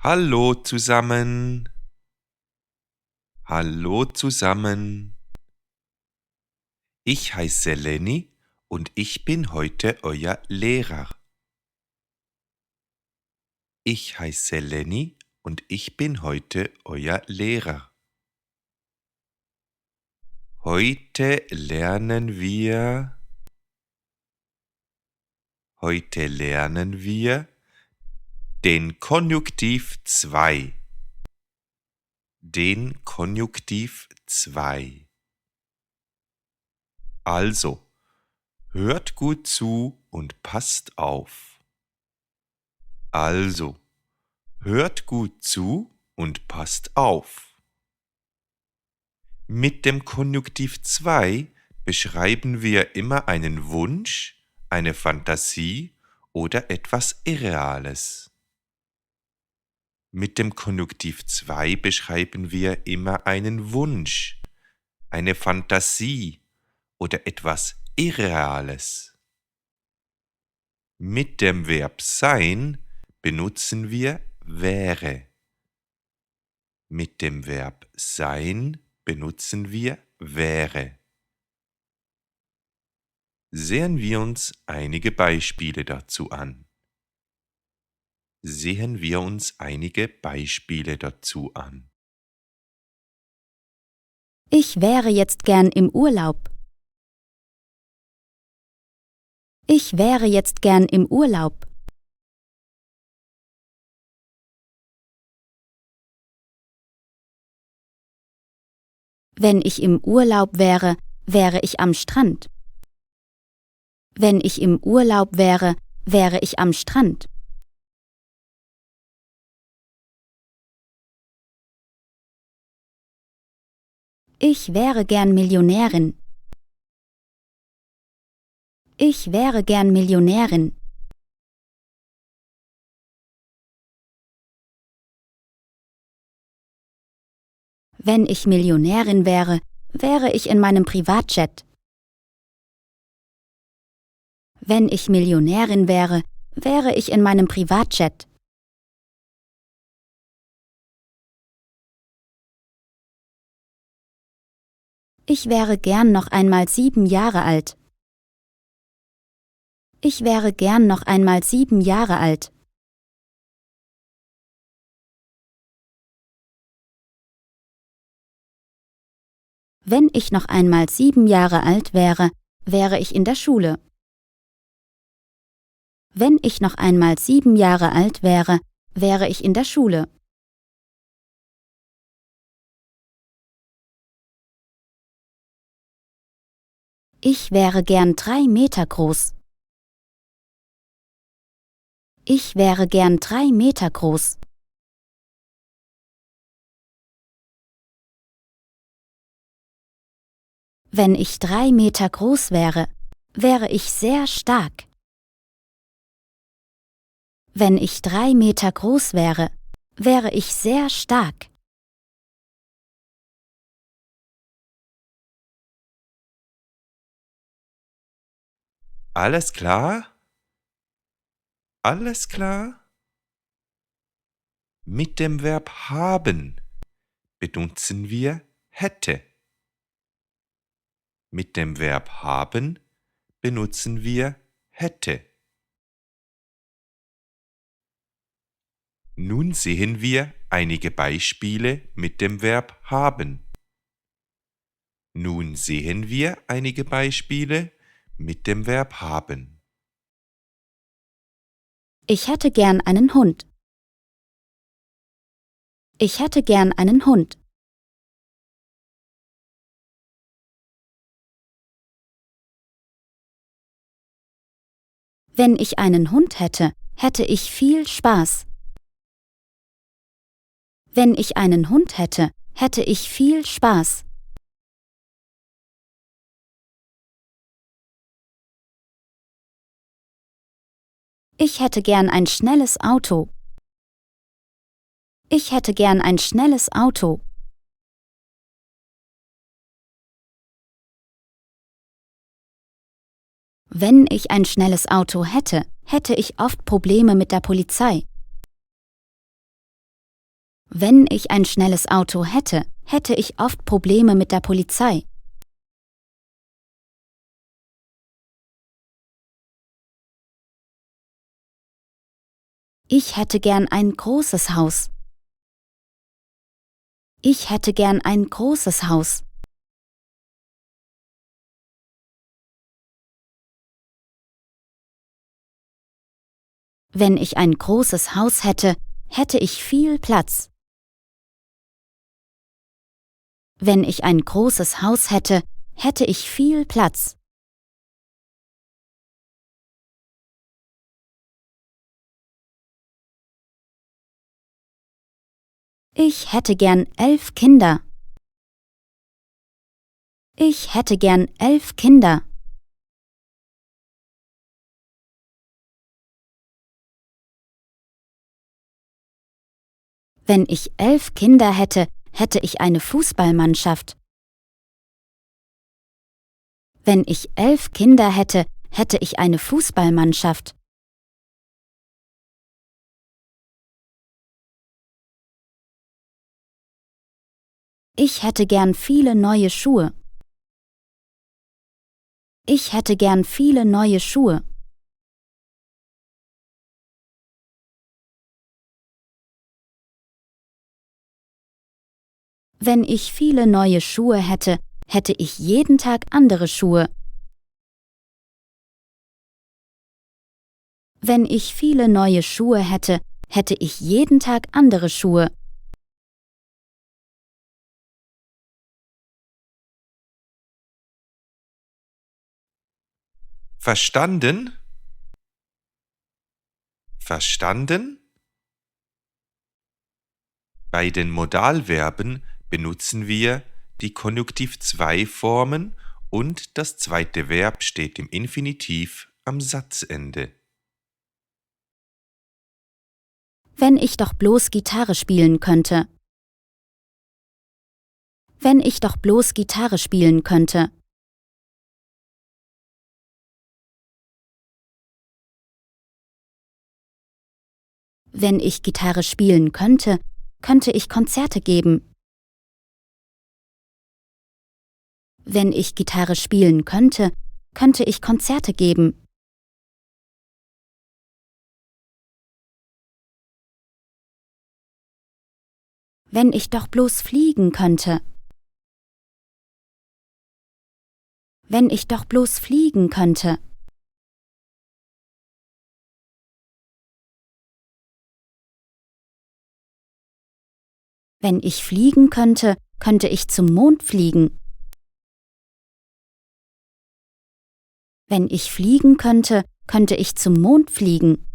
Hallo zusammen. Hallo zusammen. Ich heiße Lenny und ich bin heute euer Lehrer. Ich heiße Lenny und ich bin heute euer Lehrer. Heute lernen wir den Konjunktiv 2. Den Konjunktiv 2. Also, hört gut zu und passt auf. Also, hört gut zu und passt auf. Mit dem Konjunktiv 2 beschreiben wir immer einen Wunsch, eine Fantasie oder etwas Irreales. Mit dem Konjunktiv 2 beschreiben wir immer einen Wunsch, eine Fantasie oder etwas Irreales. Mit dem Verb sein benutzen wir wäre. Mit dem Verb sein benutzen wir wäre. Sehen wir uns einige Beispiele dazu an. Sehen wir uns einige Beispiele dazu an. Ich wäre jetzt gern im Urlaub. Ich wäre jetzt gern im Urlaub. Wenn ich im Urlaub wäre, wäre ich am Strand. Wenn ich im Urlaub wäre, wäre ich am Strand. Ich wäre gern Millionärin. Ich wäre gern Millionärin. Wenn ich Millionärin wäre, wäre ich in meinem Privatjet. Wenn ich Millionärin wäre, wäre ich in meinem Privatjet. Ich wäre gern noch einmal 7 Jahre alt. Ich wäre gern noch einmal 7 Jahre alt. Wenn ich noch einmal 7 Jahre alt wäre, wäre ich in der Schule. Wenn ich noch einmal 7 Jahre alt wäre, wäre ich in der Schule. Ich wäre gern 3 Meter groß. Ich wäre gern 3 Meter groß. Wenn ich 3 Meter groß wäre, wäre ich sehr stark. Wenn ich 3 Meter groß wäre, wäre ich sehr stark. Alles klar? Alles klar? Mit dem Verb haben benutzen wir hätte. Mit dem Verb haben benutzen wir hätte. Nun sehen wir einige Beispiele mit dem Verb haben. Nun sehen wir einige Beispiele mit dem Verb haben. Ich hätte gern einen Hund. Ich hätte gern einen Hund. Wenn ich einen Hund hätte, hätte ich viel Spaß. Wenn ich einen Hund hätte, hätte ich viel Spaß. Ich hätte gern ein schnelles Auto. Ich hätte gern ein schnelles Auto. Wenn ich ein schnelles Auto hätte, hätte ich oft Probleme mit der Polizei. Wenn ich ein schnelles Auto hätte, hätte ich oft Probleme mit der Polizei. Ich hätte gern ein großes Haus. Ich hätte gern ein großes Haus. Wenn ich ein großes Haus hätte, hätte ich viel Platz. Wenn ich ein großes Haus hätte, hätte ich viel Platz. Ich hätte gern 11 Kinder. Ich hätte gern 11 Kinder. Wenn ich 11 Kinder hätte, hätte ich eine Fußballmannschaft. Wenn ich 11 Kinder hätte, hätte ich eine Fußballmannschaft. Ich hätte gern viele neue Schuhe. Ich hätte gern viele neue Schuhe. Wenn ich viele neue Schuhe hätte, hätte ich jeden Tag andere Schuhe. Wenn ich viele neue Schuhe hätte, hätte ich jeden Tag andere Schuhe. Verstanden? Verstanden? Bei den Modalverben benutzen wir die Konjunktiv-2-Formen und das zweite Verb steht im Infinitiv am Satzende. Wenn ich doch bloß Gitarre spielen könnte. Wenn ich doch bloß Gitarre spielen könnte. Wenn ich Gitarre spielen könnte, könnte ich Konzerte geben. Wenn ich Gitarre spielen könnte, könnte ich Konzerte geben. Wenn ich doch bloß fliegen könnte. Wenn ich doch bloß fliegen könnte. Wenn ich fliegen könnte, könnte ich zum Mond fliegen. Wenn ich fliegen könnte, könnte ich zum Mond fliegen.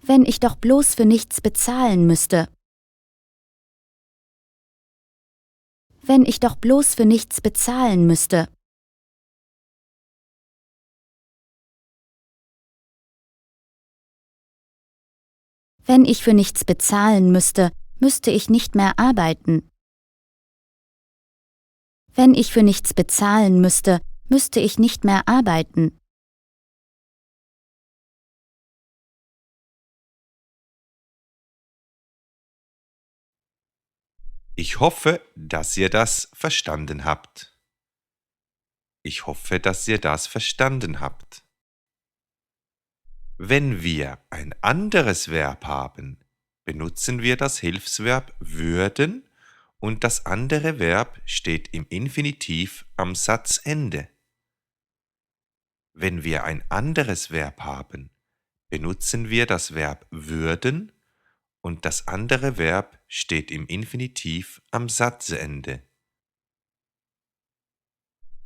Wenn ich doch bloß für nichts bezahlen müsste. Wenn ich doch bloß für nichts bezahlen müsste. Wenn ich für nichts bezahlen müsste, müsste ich nicht mehr arbeiten. Wenn ich für nichts bezahlen müsste, müsste ich nicht mehr arbeiten. Ich hoffe, dass ihr das verstanden habt. Ich hoffe, dass ihr das verstanden habt. Wenn wir ein anderes Verb haben, benutzen wir das Hilfsverb würden und das andere Verb steht im Infinitiv am Satzende. Wenn wir ein anderes Verb haben, benutzen wir das Verb würden und das andere Verb steht im Infinitiv am Satzende.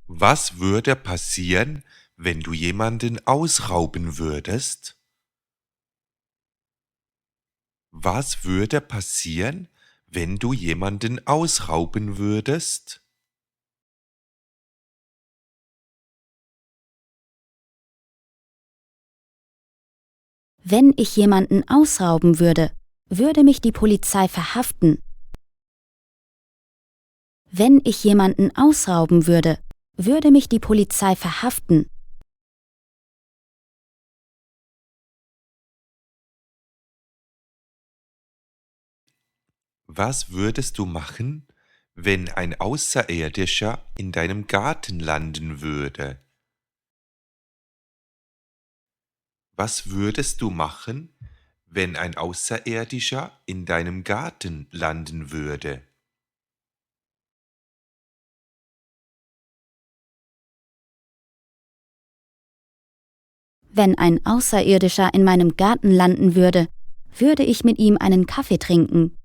Was würde passieren, wenn du jemanden ausrauben würdest? Was würde passieren, wenn du jemanden ausrauben würdest? Wenn ich jemanden ausrauben würde, würde mich die Polizei verhaften. Wenn ich jemanden ausrauben würde, würde mich die Polizei verhaften. Was würdest du machen, wenn ein Außerirdischer in deinem Garten landen würde? Was würdest du machen, wenn ein Außerirdischer in deinem Garten landen würde? Wenn ein Außerirdischer in meinem Garten landen würde, würde ich mit ihm einen Kaffee trinken.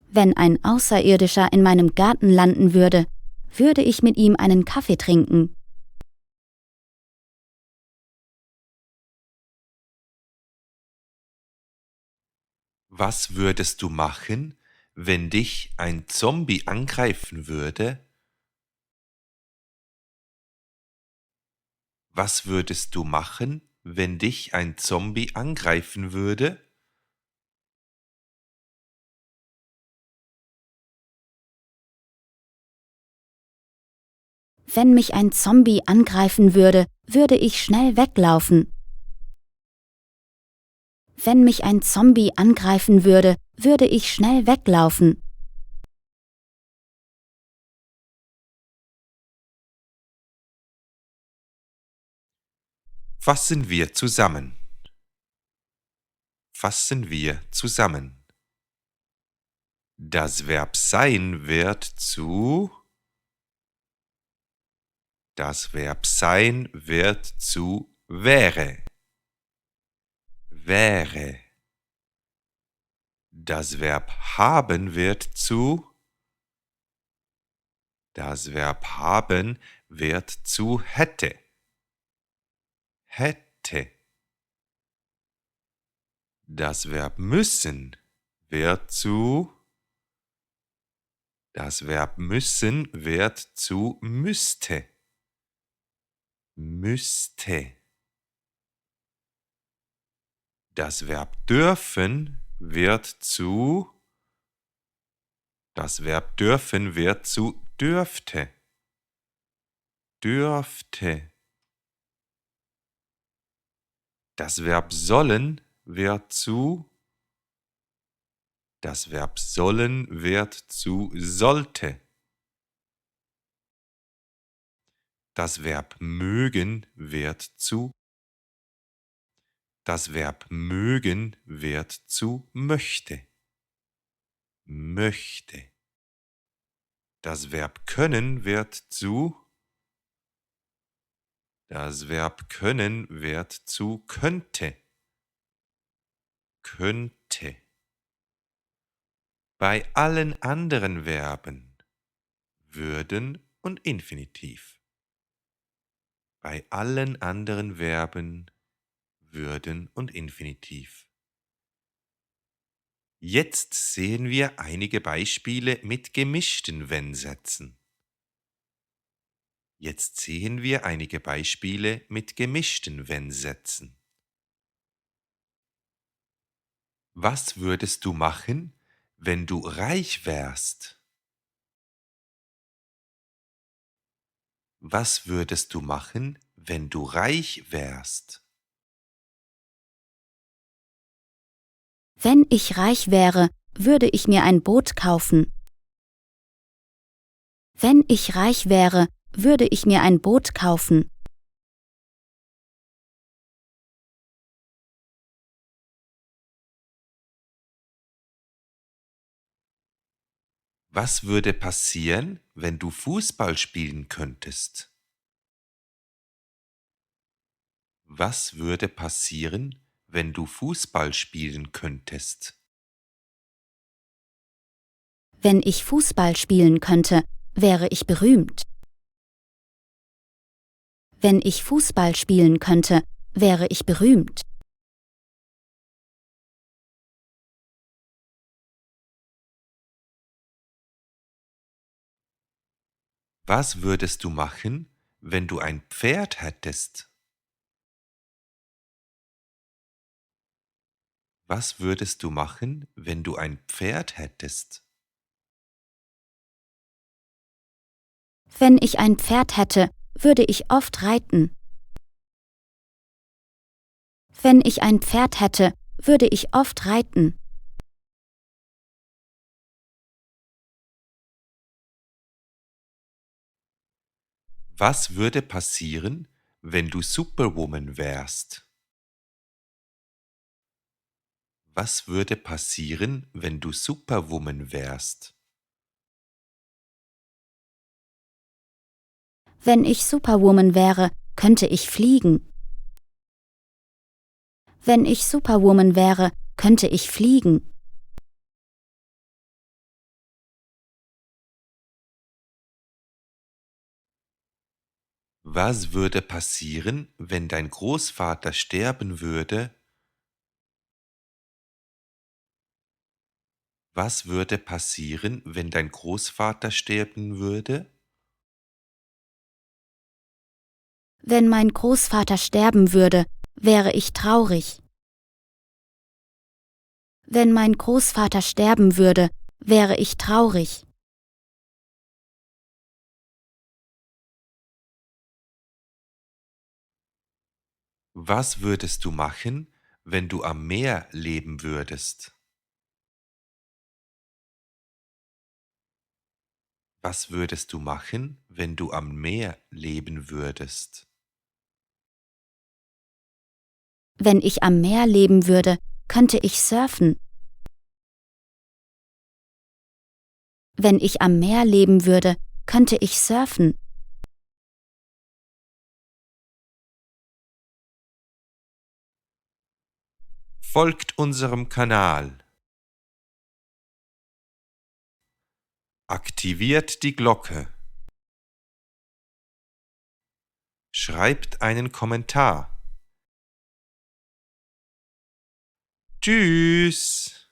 Wenn ein Außerirdischer in meinem Garten landen würde, würde ich mit ihm einen Kaffee trinken. Was würdest du machen, wenn dich ein Zombie angreifen würde? Was würdest du machen, wenn dich ein Zombie angreifen würde? Wenn mich ein Zombie angreifen würde, würde ich schnell weglaufen. Wenn mich ein Zombie angreifen würde, würde ich schnell weglaufen. Fassen wir zusammen. Fassen wir zusammen. Das Verb sein wird zu wäre. Wäre. Das Verb haben wird zu hätte. Hätte. Das Verb müssen wird zu müsste. Müsste. Das Verb dürfen wird zu dürfte. Dürfte. Das Verb sollen wird zu sollte. Das Verb mögen wird zu möchte. Möchte. Das Verb können wird zu könnte. Könnte. Bei allen anderen Verben würden und Infinitiv. Bei allen anderen Verben würden und Infinitiv. Jetzt sehen wir einige Beispiele mit gemischten Wenn-Sätzen. Was würdest du machen, wenn du reich wärst? Was würdest du machen, wenn du reich wärst? Wenn ich reich wäre, würde ich mir ein Boot kaufen. Wenn ich reich wäre, würde ich mir ein Boot kaufen. Was würde passieren, wenn du Fußball spielen könntest? Was würde passieren, wenn du Fußball spielen könntest? Wenn ich Fußball spielen könnte, wäre ich berühmt. Wenn ich Fußball spielen könnte, wäre ich berühmt. Was würdest du machen, wenn du ein Pferd hättest? Was würdest du machen, wenn du ein Pferd hättest? Wenn ich ein Pferd hätte, würde ich oft reiten. Wenn ich ein Pferd hätte, würde ich oft reiten. Was würde passieren, wenn du Superwoman wärst? Was würde passieren, wenn du Superwoman wärst? Wenn ich Superwoman wäre, könnte ich fliegen. Wenn ich Superwoman wäre, könnte ich fliegen. Was würde passieren, wenn dein Großvater sterben würde? Was würde passieren, wenn dein Großvater sterben würde? Wenn mein Großvater sterben würde, wäre ich traurig. Wenn mein Großvater sterben würde, wäre ich traurig. Was würdest du machen, wenn du am Meer leben würdest? Was würdest du machen, wenn du am Meer leben würdest? Wenn ich am Meer leben würde, könnte ich surfen. Wenn ich am Meer leben würde, könnte ich surfen. Folgt unserem Kanal. Aktiviert die Glocke. Schreibt einen Kommentar. Tschüss!